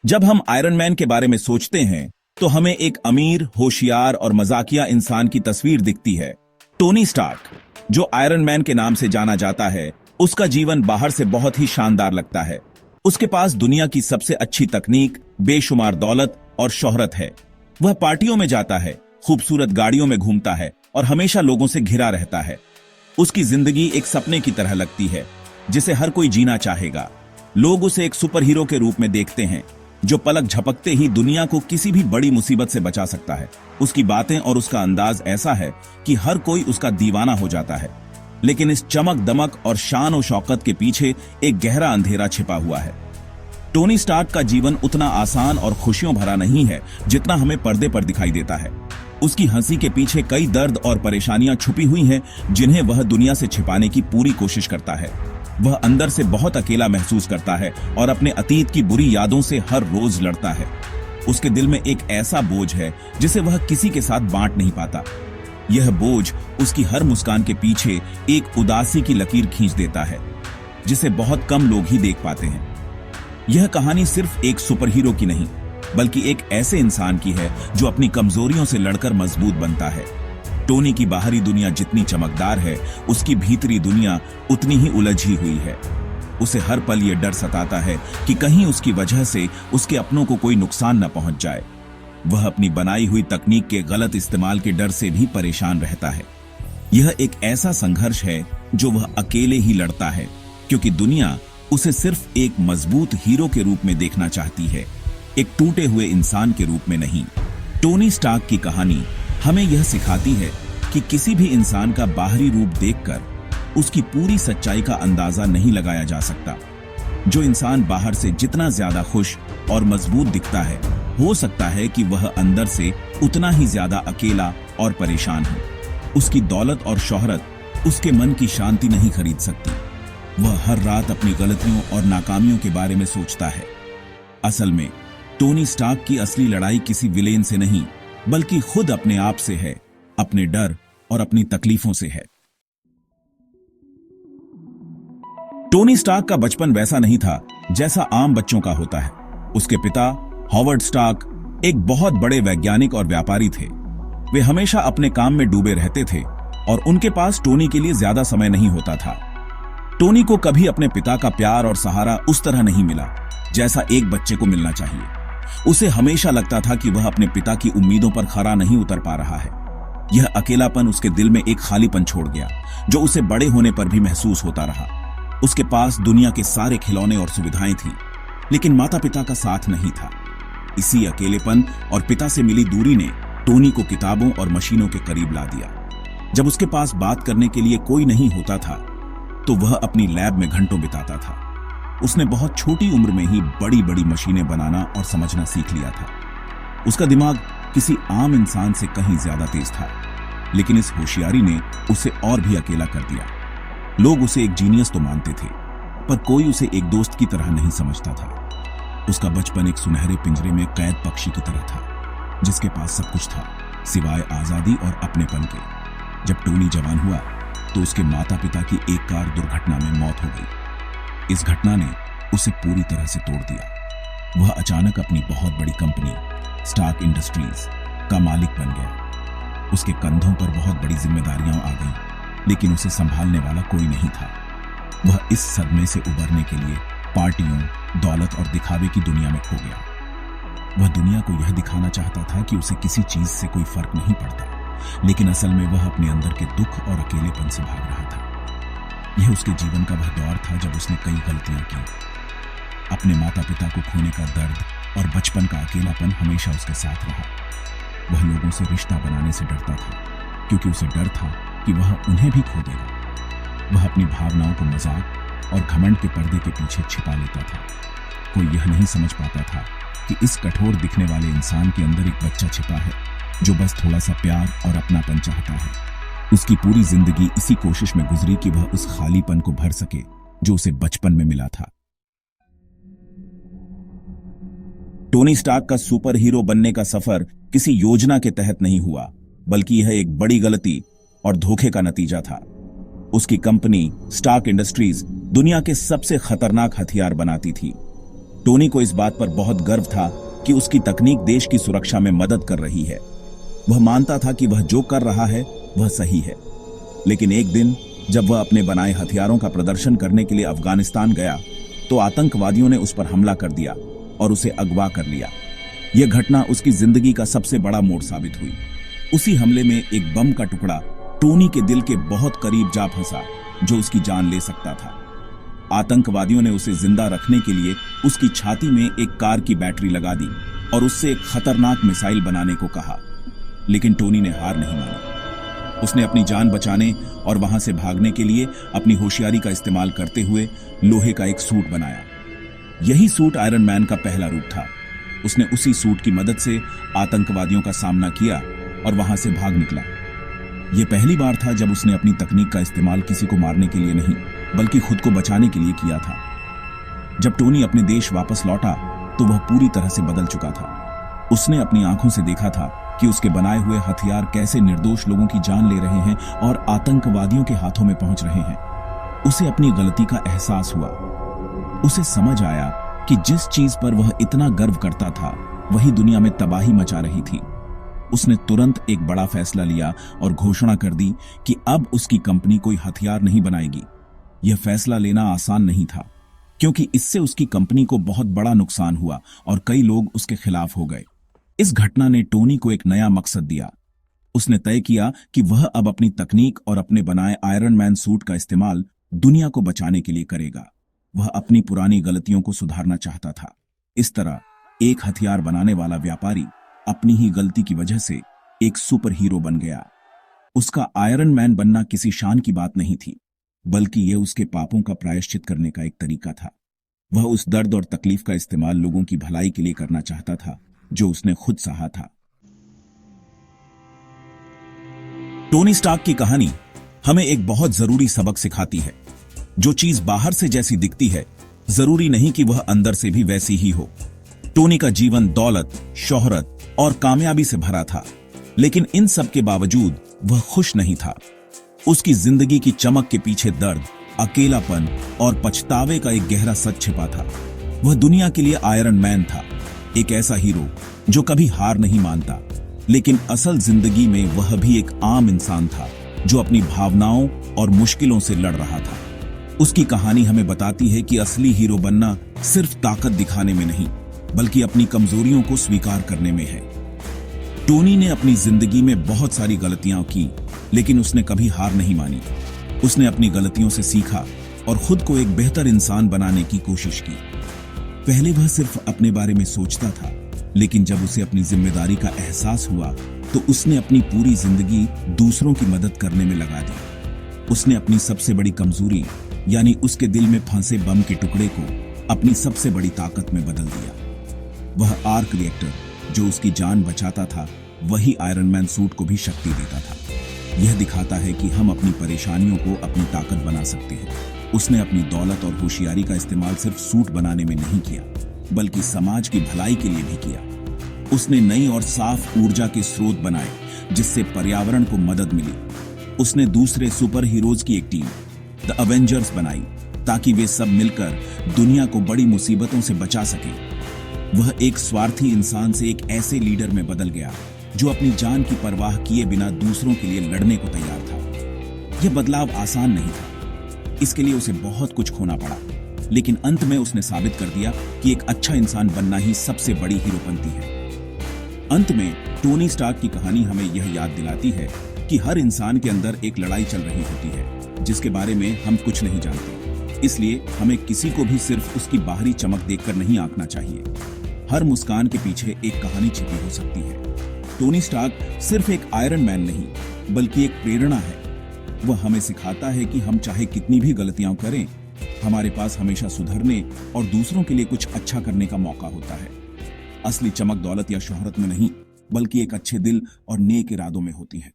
जब हम iron man के बारे में सोचते हैं तो हमें एक अमीर, होशियार और मजाकिया इंसान की तस्वीर दिखती है। टोनी स्टार्क, जो आयरन मैन के नाम से जाना जाता है, उसका जीवन बाहर से बहुत ही शानदार लगता है। उसके पास दुनिया की सबसे अच्छी तकनीक, बेशुमार दौलत और शोहरत है। वह पार्टियों में जाता है, खूबसूरत गाड़ियों में घूमता है और हमेशा लोगों से घिरा रहता है। उसकी जिंदगी एक सपने की तरह लगती है जिसे हर कोई जीना चाहेगा। लोग उसे एक सुपर हीरो के रूप में देखते हैं जो पलक झपकते ही दुनिया को किसी भी बड़ी मुसीबत से बचा सकता है। उसकी बातें और उसका अंदाज ऐसा है कि हर कोई उसका दीवाना हो जाता है। लेकिन इस चमक दमक और शान और शौकत के पीछे एक गहरा अंधेरा छिपा हुआ है। टोनी स्टार्क का जीवन उतना आसान और खुशियों भरा नहीं है जितना हमें पर्दे पर दिखाई देता है। उसकी हंसी के पीछे कई दर्द और परेशानियां छुपी हुई हैं जिन्हें वह दुनिया से छिपाने की पूरी कोशिश करता है। वह अंदर से बहुत अकेला महसूस करता है और अपने अतीत की बुरी यादों से हर रोज लड़ता है। उसके दिल में एक ऐसा बोझ है जिसे वह किसी के साथ बांट नहीं पाता। यह बोझ उसकी हर मुस्कान के पीछे एक उदासी की लकीर खींच देता है जिसे बहुत कम लोग ही देख पाते हैं। यह कहानी सिर्फ एक सुपर हीरो की नहीं, बल्कि एक ऐसे इंसान की है जो अपनी कमजोरियों से लड़कर मजबूत बनता है। टोनी की बाहरी दुनिया जितनी चमकदार है, उसकी भीतरी दुनिया उतनी ही उलझी हुई है। उसे हर पल यह डर सताता है कि कहीं उसकी वजह से उसके अपनों को कोई नुकसान न पहुंच जाए। वह अपनी बनाई हुई तकनीक के गलत इस्तेमाल के डर से भी परेशान रहता है। यह एक ऐसा संघर्ष है जो वह अकेले ही लड़ता है, क्योंकि दुनिया उसे सिर्फ एक मजबूत हीरो के रूप में देखना चाहती है, एक टूटे हुए इंसान के रूप में नहीं। टोनी स्टार्क की कहानी हमें यह सिखाती है कि किसी भी इंसान का बाहरी रूप देखकर उसकी पूरी सच्चाई का अंदाजा नहीं लगाया जा सकता। जो इंसान बाहर से जितना ज्यादा खुश और मजबूत दिखता है, हो सकता है कि वह अंदर से उतना ही ज्यादा अकेला और परेशान हो। उसकी दौलत और शोहरत उसके मन की शांति नहीं खरीद सकती। वह हर रात अपनी गलतियों और नाकामियों के बारे में सोचता है। असल में टोनी स्टार्क की असली लड़ाई किसी विलेन से नहीं, बल्कि खुद अपने आप से है, अपने डर और अपनी तकलीफों से है। टोनी स्टार्क का बचपन वैसा नहीं था जैसा आम बच्चों का होता है। उसके पिता हॉवर्ड स्टार्क एक बहुत बड़े वैज्ञानिक और व्यापारी थे। वे हमेशा अपने काम में डूबे रहते थे और उनके पास टोनी के लिए ज्यादा समय नहीं होता था। टोनी को कभी अपने पिता का प्यार और सहारा उस तरह नहीं मिला जैसा एक बच्चे को मिलना चाहिए। उसे हमेशा लगता था कि वह अपने पिता की उम्मीदों पर खरा नहीं उतर पा रहा है। यह अकेलापन उसके दिल में एक खालीपन छोड़ गया जो उसे बड़े होने पर भी महसूस होता रहा। उसके पास दुनिया के सारे खिलौने और सुविधाएं थी, लेकिन माता पिता का साथ नहीं था। इसी अकेलेपन और पिता से मिली दूरी ने टोनी को किताबों और मशीनों के करीब ला दिया। जब उसके पास बात करने के लिए कोई नहीं होता था तो वह अपनी लैब में घंटों बिताता था। उसने बहुत छोटी उम्र में ही बड़ी बड़ी मशीनें बनाना और समझना सीख लिया था। उसका दिमाग किसी आम इंसान से कहीं ज्यादा तेज था, लेकिन इस होशियारी ने उसे और भी अकेला कर दिया। लोग उसे एक जीनियस तो मानते थे, पर कोई उसे एक दोस्त की तरह नहीं समझता था। उसका बचपन एक सुनहरे पिंजरे में कैद पक्षी की तरह था, जिसके पास सब कुछ था सिवाय आजादी और अपनेपन के। जब टोनी जवान हुआ तो उसके माता पिता की एक कार दुर्घटना में मौत हो गई। इस घटना ने उसे पूरी तरह से तोड़ दिया। वह अचानक अपनी बहुत बड़ी कंपनी स्टार्क इंडस्ट्रीज का मालिक बन गया। उसके कंधों पर बहुत बड़ी जिम्मेदारियां आ गईं, लेकिन उसे संभालने वाला कोई नहीं था। वह इस सदमे से उबरने के लिए पार्टियों, दौलत और दिखावे की दुनिया में खो गया। वह दुनिया को यह दिखाना चाहता था कि उसे किसी चीज से कोई फर्क नहीं पड़ता, लेकिन असल में वह अपने अंदर के दुख और अकेलेपन से भाग रहा था। यह उसके जीवन का वह दौर था जब उसने कई गलतियां की। अपने माता पिता को खोने का दर्द और बचपन का अकेलापन हमेशा उसके साथ रहा। वह लोगों से रिश्ता बनाने से डरता था, क्योंकि उसे डर था कि वह उन्हें भी खो देगा। वह अपनी भावनाओं को मजाक और घमंड के पर्दे के पीछे छिपा लेता था। कोई यह नहीं समझ पाता था कि इस कठोर दिखने वाले इंसान के अंदर एक बच्चा छिपा है जो बस थोड़ा सा प्यार और अपनापन चाहता है। उसकी पूरी जिंदगी इसी कोशिश में गुजरी कि वह उस खालीपन को भर सके जो उसे बचपन में मिला था। टोनी स्टार्क का सुपर हीरो बनने का सफर किसी योजना के तहत नहीं हुआ, बल्कि यह एक बड़ी गलती और धोखे का नतीजा था। उसकी कंपनी स्टार्क इंडस्ट्रीज दुनिया के सबसे खतरनाक हथियार बनाती थी। टोनी को इस बात पर बहुत गर्व था कि उसकी तकनीक देश की सुरक्षा में मदद कर रही है। वह मानता था कि वह जो कर रहा है वह सही है। लेकिन एक दिन जब वह अपने बनाए हथियारों का प्रदर्शन करने के लिए अफगानिस्तान गया तो आतंकवादियों ने उस पर हमला कर दिया और उसे अगवा कर लिया। यह घटना उसकी जिंदगी का सबसे बड़ा मोड़ साबित हुई। उसी हमले में एक बम का टुकड़ा टोनी के दिल के बहुत करीब जा फंसा जो उसकी जान ले सकता था। आतंकवादियों ने उसे जिंदा रखने के लिए उसकी छाती में एक कार की बैटरी लगा दी और उससे एक खतरनाक मिसाइल बनाने को कहा। लेकिन टोनी ने हार नहीं मानी। उसने अपनी जान बचाने और वहां से भागने के लिए अपनी होशियारी का इस्तेमाल करते हुए लोहे का एक सूट बनाया। यही सूट आयरन मैन का पहला रूप था। उसने उसी सूट की मदद से आतंकवादियों का सामना किया और वहां से भाग निकला। यह पहली बार था जब उसने अपनी तकनीक का इस्तेमाल किसी को मारने के लिए नहीं बल्कि खुद को बचाने के लिए किया था। जब टोनी अपने देश वापस लौटा तो वह पूरी तरह से बदल चुका था। उसने अपनी आंखों से देखा था कि उसके बनाए हुए हथियार कैसे निर्दोष लोगों की जान ले रहे हैं और आतंकवादियों के हाथों में पहुंच रहे हैं। उसे अपनी गलती का एहसास हुआ। उसे समझ आया कि जिस चीज पर वह इतना गर्व करता था वही दुनिया में तबाही मचा रही थी। उसने तुरंत एक बड़ा फैसला लिया और घोषणा कर दी कि अब उसकी कंपनी कोई हथियार नहीं बनाएगी। यह फैसला लेना आसान नहीं था क्योंकि इससे उसकी कंपनी को बहुत बड़ा नुकसान हुआ और कई लोग उसके खिलाफ हो गए। इस घटना ने टोनी को एक नया मकसद दिया। उसने तय किया कि वह अब अपनी तकनीक और अपने बनाए आयरन मैन सूट का इस्तेमाल दुनिया को बचाने के लिए करेगा। वह अपनी पुरानी गलतियों को सुधारना चाहता था। इस तरह एक हथियार बनाने वाला व्यापारी अपनी ही गलती की वजह से एक सुपर हीरो बन गया। उसका आयरन मैन बनना किसी शान की बात नहीं थी बल्कि यह उसके पापों का प्रायश्चित करने का एक तरीका था। वह उस दर्द और तकलीफ का इस्तेमाल लोगों की भलाई के लिए करना चाहता था जो उसने खुद सहा था। टोनी स्टार्क की कहानी हमें एक बहुत जरूरी सबक सिखाती है। जो चीज बाहर से जैसी दिखती है जरूरी नहीं कि वह अंदर से भी वैसी ही हो। टोनी का जीवन दौलत, शोहरत और कामयाबी से भरा था, लेकिन इन सब के बावजूद वह खुश नहीं था। उसकी जिंदगी की चमक के पीछे दर्द, अकेलापन और पछतावे का एक गहरा सच छिपा था। वह दुनिया के लिए आयरन मैन था, एक ऐसा हीरो जो कभी हार नहीं मानता, लेकिन असल जिंदगी में वह भी एक आम इंसान था जो अपनी भावनाओं और मुश्किलों से लड़ रहा था। उसकी कहानी हमें बताती है कि असली हीरो बनना सिर्फ ताकत दिखाने में नहीं बल्कि अपनी कमजोरियों को स्वीकार करने में है। टोनी ने अपनी जिंदगी में बहुत सारी गलतियां की, लेकिन उसने कभी हार नहीं मानी। उसने अपनी गलतियों से सीखा और खुद को एक बेहतर इंसान बनाने की कोशिश की। पहले वह सिर्फ अपने बारे में सोचता था, लेकिन जब उसे अपनी जिम्मेदारी का एहसास हुआ तो उसने अपनी पूरी जिंदगी दूसरों की मदद करने में लगा दी। उसने अपनी सबसे बड़ी कमजोरी यानी उसके दिल में फंसे बम के टुकड़े को अपनी सबसे बड़ी ताकत में बदल दिया। वह आर्क रिएक्टर जो उसकी जान बचाता था वही आयरन मैन सूट को भी शक्ति देता था। यह दिखाता है कि हम अपनी परेशानियों को अपनी ताकत बना सकते हैं। उसने अपनी दौलत और होशियारी का इस्तेमाल सिर्फ सूट बनाने में नहीं किया बल्कि समाज की भलाई के लिए भी किया। उसने नई और साफ ऊर्जा के स्रोत बनाए जिससे पर्यावरण को मदद मिली। उसने दूसरे सुपर हीरोज की एक टीम द अवेंजर्स बनाई ताकि वे सब मिलकर दुनिया को बड़ी मुसीबतों से बचा सकें। वह एक स्वार्थी इंसान से एक ऐसे लीडर में बदल गया जो अपनी जान की परवाह किए बिना दूसरों के लिए लड़ने को तैयार था। यह बदलाव आसान नहीं था, इसके लिए उसे बहुत कुछ खोना पड़ा, लेकिन अंत में उसने साबित कर दिया कि एक अच्छा इंसान बनना ही सबसे बड़ी हीरोपंती है। अंत में टोनी स्टार्क की कहानी हमें यह याद दिलाती है कि हर इंसान के अंदर एक लड़ाई चल रही होती है जिसके बारे में हम कुछ नहीं जानते। इसलिए हमें किसी को भी सिर्फ उसकी बाहरी चमक देखकर नहीं आंकना चाहिए। हर मुस्कान के पीछे एक कहानी छिपी हो सकती है। टोनी स्टार्क सिर्फ एक आयरन मैन नहीं बल्कि एक प्रेरणा है। वह हमें सिखाता है कि हम चाहे कितनी भी गलतियां करें, हमारे पास हमेशा सुधरने और दूसरों के लिए कुछ अच्छा करने का मौका होता है। असली चमक दौलत या शोहरत में नहीं बल्कि एक अच्छे दिल और नेक इरादों में होती है।